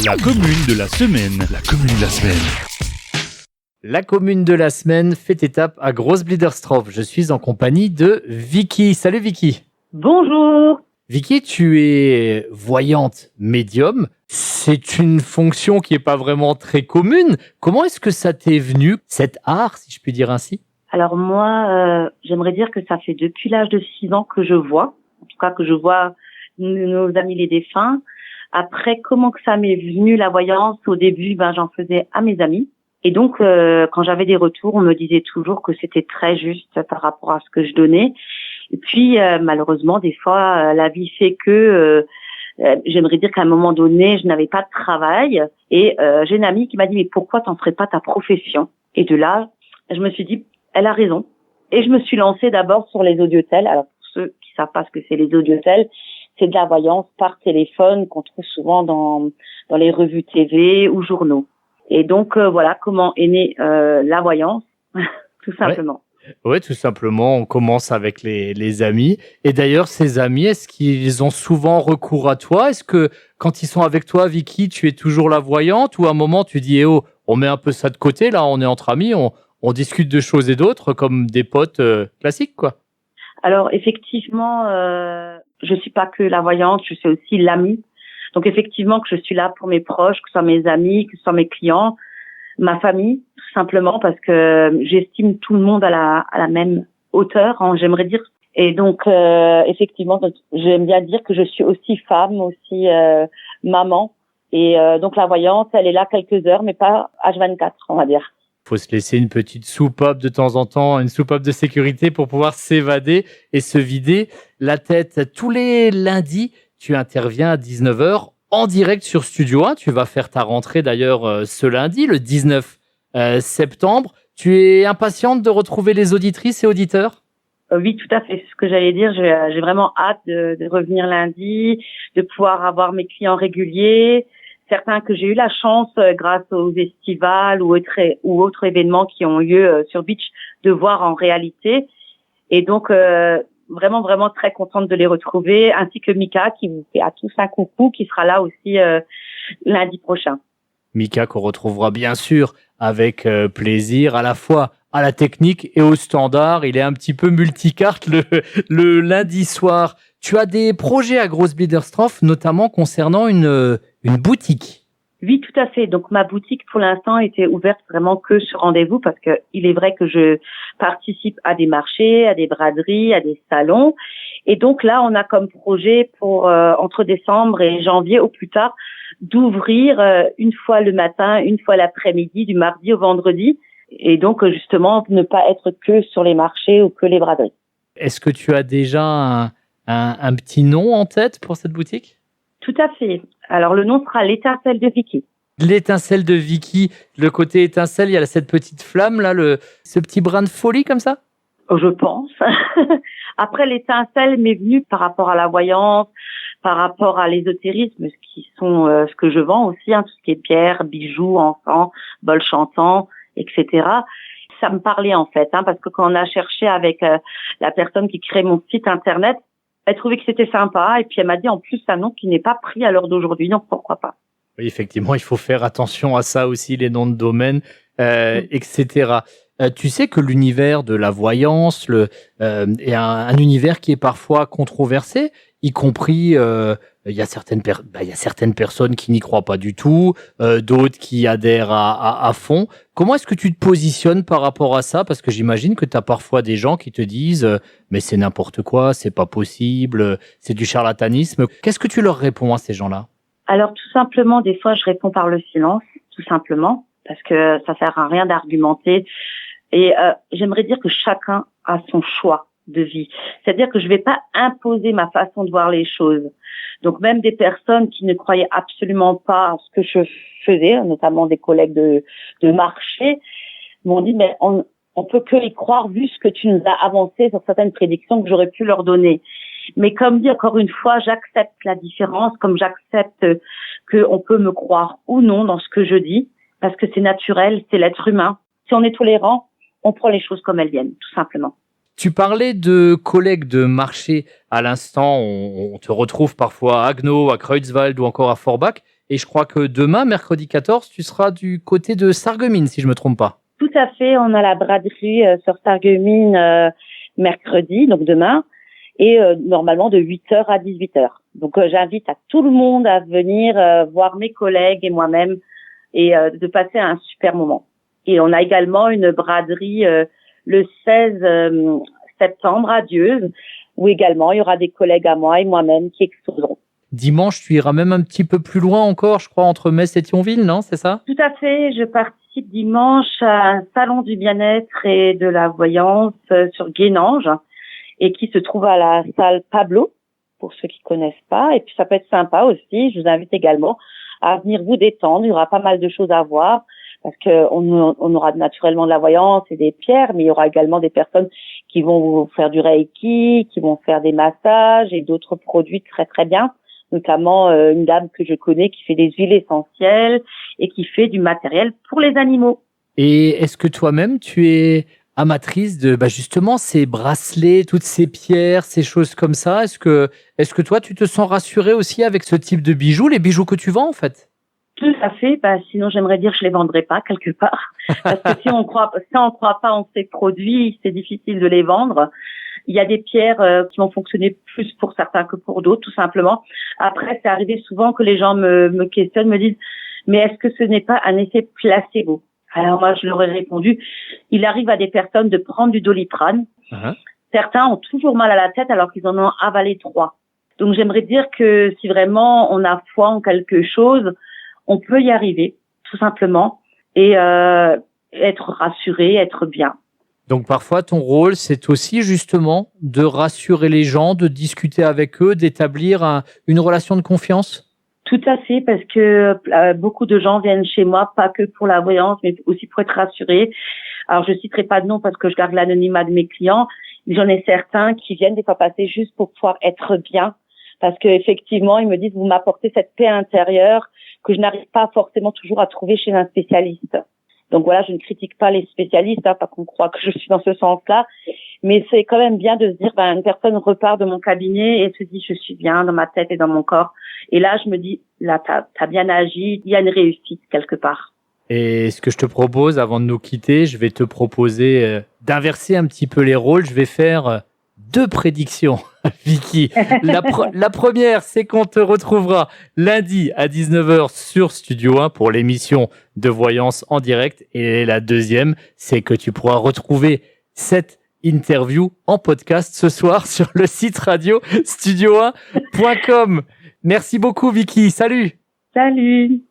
La commune de la semaine. La commune de la semaine. La commune de la semaine fait étape à Großbliedersdorf. Je suis en compagnie de Vicky. Salut Vicky. Bonjour. Vicky, tu es voyante médium. C'est une fonction qui n'est pas vraiment très commune. Comment est-ce que ça t'est venu, cet art, si je puis dire ainsi? Alors moi, j'aimerais dire que ça fait depuis l'âge de 6 ans que je vois, en tout cas que je vois nos amis les défunts. Après, comment que ça m'est venu la voyance? Au début, j'en faisais à mes amis. Et donc, quand j'avais des retours, on me disait toujours que c'était très juste par rapport à ce que je donnais. Et puis, malheureusement, des fois, la vie fait que j'aimerais dire qu'à un moment donné, je n'avais pas de travail. Et j'ai une amie qui m'a dit, mais pourquoi t'en ferais pas ta profession? Et de là, je me suis dit, elle a raison. Et je me suis lancée d'abord sur les audiotels. Alors, pour ceux qui savent pas ce que c'est les audiotels, c'est de la voyance par téléphone qu'on trouve souvent dans les revues TV ou journaux. Et donc, voilà comment est née la voyance, tout simplement. Ouais, tout simplement, on commence avec les amis. Et d'ailleurs, ces amis, est-ce qu'ils ont souvent recours à toi? Est-ce que quand ils sont avec toi, Vicky, tu es toujours la voyante? Ou à un moment, tu dis, oh, on met un peu ça de côté, là, on est entre amis, on discute de choses et d'autres, comme des potes classiques, quoi. Alors, effectivement, je suis pas que la voyante, je suis aussi l'amie. Donc, effectivement, que je suis là pour mes proches, que ce soit mes amis, que ce soit mes clients, ma famille, tout simplement, parce que j'estime tout le monde à la même hauteur, hein, j'aimerais dire. Et donc, effectivement, j'aime bien dire que je suis aussi femme, aussi maman. Et donc, la voyante, elle est là quelques heures, mais pas H24, on va dire. Faut se laisser une petite soupape de temps en temps, une soupape de sécurité pour pouvoir s'évader et se vider la tête. Tous les lundis, tu interviens à 19h en direct sur Studio 1. Tu vas faire ta rentrée d'ailleurs ce lundi, le 19 septembre. Tu es impatiente de retrouver les auditrices et auditeurs? Oui, tout à fait. C'est ce que j'allais dire. J'ai vraiment hâte de revenir lundi, de pouvoir avoir mes clients réguliers. Certains que j'ai eu la chance, grâce aux festivals ou autres événements qui ont lieu sur Beach, de voir en réalité. Et donc, vraiment, vraiment très contente de les retrouver, ainsi que Mika, qui vous fait à tous un coucou, qui sera là aussi lundi prochain. Mika, qu'on retrouvera bien sûr avec plaisir, à la fois à la technique et au standard. Il est un petit peu multicarte le lundi soir. Tu as des projets à Großbliedersdorf, notamment concernant une boutique. Oui, tout à fait. Donc, ma boutique, pour l'instant, était ouverte vraiment que sur rendez-vous parce que il est vrai que je participe à des marchés, à des braderies, à des salons. Et donc, là, on a comme projet pour entre décembre et janvier au plus tard d'ouvrir une fois le matin, une fois l'après-midi, du mardi au vendredi. Et donc, justement, ne pas être que sur les marchés ou que les braderies. Est-ce que tu as déjà un petit nom en tête pour cette boutique? Tout à fait. Alors, le nom sera l'étincelle de Vicky. L'étincelle de Vicky, le côté étincelle, il y a cette petite flamme là, ce petit brin de folie comme ça? Je pense. Après, l'étincelle m'est venue par rapport à la voyance, par rapport à l'ésotérisme, ce qui sont ce que je vends aussi, tout ce qui est pierres, bijoux, encens, bols chantants, etc. Ça me parlait en fait, parce que quand on a cherché avec la personne qui crée mon site internet, elle trouvait que c'était sympa et puis elle m'a dit en plus un nom qui n'est pas pris à l'heure d'aujourd'hui, donc pourquoi pas. Oui, effectivement, il faut faire attention à ça aussi, les noms de domaine, etc. Tu sais que l'univers de la voyance est un univers qui est parfois controversé, y compris il y a certaines personnes qui n'y croient pas du tout, d'autres qui adhèrent à fond. Comment est-ce que tu te positionnes par rapport à ça? Parce que j'imagine que tu as parfois des gens qui te disent mais c'est n'importe quoi, c'est pas possible, c'est du charlatanisme. Qu'est-ce que tu leur réponds à ces gens-là? Alors tout simplement, des fois je réponds par le silence, tout simplement, parce que ça sert à rien d'argumenter. Et j'aimerais dire que chacun a son choix de vie. C'est-à-dire que je vais pas imposer ma façon de voir les choses. Donc même des personnes qui ne croyaient absolument pas à ce que je faisais, notamment des collègues de marché, m'ont dit mais on peut que y croire vu ce que tu nous as avancé sur certaines prédictions que j'aurais pu leur donner. Mais comme dit encore une fois, j'accepte la différence, comme j'accepte qu'on peut me croire ou non dans ce que je dis, parce que c'est naturel, c'est l'être humain. Si on est tolérant, on prend les choses comme elles viennent, tout simplement. Tu parlais de collègues de marché à l'instant. On te retrouve parfois à Haguenau, à Creutzwald ou encore à Forbach. Et je crois que demain, mercredi 14, tu seras du côté de Sarreguemines, si je me trompe pas. Tout à fait, on a la braderie sur Sarreguemines mercredi, donc demain, et normalement de 8h à 18h. Donc j'invite à tout le monde à venir voir mes collègues et moi-même et de passer un super moment. Et on a également une braderie le 16 septembre à Dieuze, où également il y aura des collègues à moi et moi-même qui exposeront. Dimanche, tu iras même un petit peu plus loin encore, je crois, entre Metz et Thionville, non? C'est ça? Tout à fait, je participe dimanche à un salon du bien-être et de la voyance sur Guénange, et qui se trouve à la salle Pablo, pour ceux qui connaissent pas. Et puis ça peut être sympa aussi, je vous invite également à venir vous détendre, il y aura pas mal de choses à voir, parce que on aura naturellement de la voyance et des pierres, mais il y aura également des personnes qui vont vous faire du reiki, qui vont faire des massages et d'autres produits très très bien, notamment une dame que je connais qui fait des huiles essentielles et qui fait du matériel pour les animaux. Et est-ce que toi-même, tu es amatrice de justement ces bracelets, toutes ces pierres, ces choses comme ça? Est-ce que toi, tu te sens rassurée aussi avec ce type de bijoux, les bijoux que tu vends en fait? Tout à fait. Sinon, j'aimerais dire que je les vendrais pas quelque part, parce que si on croit pas en ces produits, c'est difficile de les vendre. Il y a des pierres qui vont fonctionner plus pour certains que pour d'autres, tout simplement. Après, c'est arrivé souvent que les gens me questionnent, me disent, mais est-ce que ce n'est pas un effet placebo? Alors moi, je leur ai répondu, il arrive à des personnes de prendre du Doliprane. Certains ont toujours mal à la tête alors qu'ils en ont avalé 3. Donc j'aimerais dire que si vraiment on a foi en quelque chose, on peut y arriver, tout simplement, et être rassuré, être bien. Donc parfois, ton rôle, c'est aussi justement de rassurer les gens, de discuter avec eux, d'établir une relation de confiance? Tout à fait, parce que beaucoup de gens viennent chez moi, pas que pour la voyance, mais aussi pour être rassurés. Alors, je citerai pas de nom parce que je garde l'anonymat de mes clients. J'en ai certains qui viennent des fois passer juste pour pouvoir être bien, parce que effectivement, ils me disent, vous m'apportez cette paix intérieure que je n'arrive pas forcément toujours à trouver chez un spécialiste. Donc voilà, je ne critique pas les spécialistes, pas qu'on croit que je suis dans ce sens-là, mais c'est quand même bien de se dire, une personne repart de mon cabinet et se dit, je suis bien dans ma tête et dans mon corps. Et là, je me dis, là, t'as bien agi, il y a une réussite quelque part. Et ce que je te propose, avant de nous quitter, je vais te proposer d'inverser un petit peu les rôles. Je vais faire 2 prédictions, Vicky. La première, c'est qu'on te retrouvera lundi à 19h sur Studio 1 pour l'émission de voyance en direct. Et la deuxième, c'est que tu pourras retrouver cette interview en podcast ce soir sur le site radio studio1.com. Merci beaucoup, Vicky. Salut. Salut.